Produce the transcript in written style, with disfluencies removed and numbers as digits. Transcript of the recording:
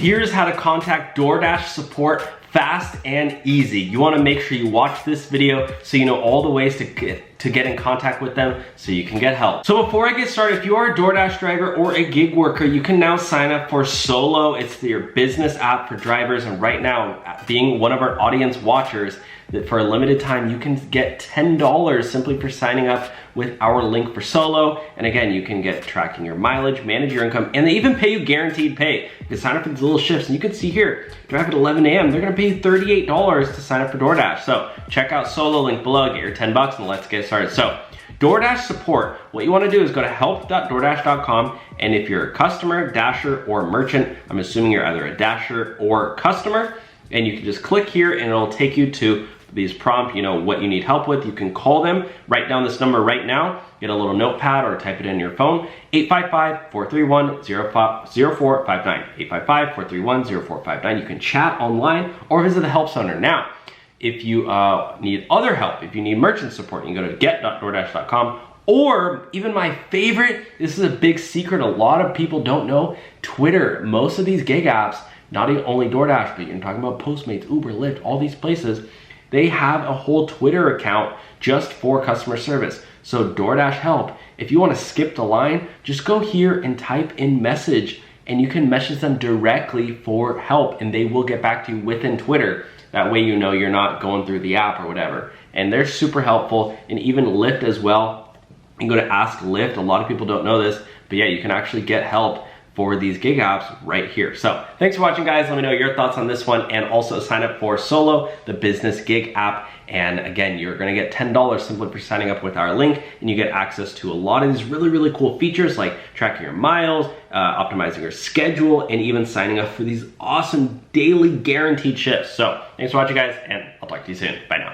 Here's how to contact DoorDash support fast and easy. You wanna make sure you watch this video so you know all the ways to get in contact with them so you can get help. So before I get started, if you are a DoorDash driver or a gig worker, you can now sign up for Solo. It's your business app for drivers, and right now, being one of our audience watchers, that for a limited time, you can get $10 simply for signing up with our link for Solo. And again, you can get tracking your mileage, manage your income, and they even pay you guaranteed pay. You can sign up for these little shifts, and you can see here, drive at 11 a.m., they're gonna pay you $38 to sign up for DoorDash. So check out Solo, link below, get your 10 bucks, and let's get started. So DoorDash support, what you wanna do is go to help.doordash.com, and if you're a customer, dasher, or merchant, I'm assuming you're either a dasher or customer, and you can just click here and it'll take you to these prompt, you know, what you need help with. You can call them, write down this number right now, get a little notepad or type it in your phone, 855-431-0459, 855-431-0459. You can chat online or visit the help center. Now, if you need other help, if you need merchant support, you can go to get.doordash.com, or even my favorite, this is a big secret a lot of people don't know, Twitter. Most of these gig apps, not only DoorDash, but you're talking about Postmates, Uber, Lyft, all these places, they have a whole Twitter account just for customer service. So DoorDash help, if you want to skip the line, just go here and type in message, and you can message them directly for help, and they will get back to you within Twitter. That way you know you're not going through the app or whatever. And they're super helpful, and even Lyft as well. You can go to Ask Lyft. A lot of people don't know this, but yeah, you can actually get help for these gig apps right here. So thanks for watching, guys. Let me know your thoughts on this one, and also sign up for Solo, the business gig app. And again, you're gonna get $10 simply for signing up with our link, and you get access to a lot of these really, really cool features like tracking your miles, optimizing your schedule, and even signing up for these awesome daily guaranteed shifts. So thanks for watching, guys, and I'll talk to you soon. Bye now.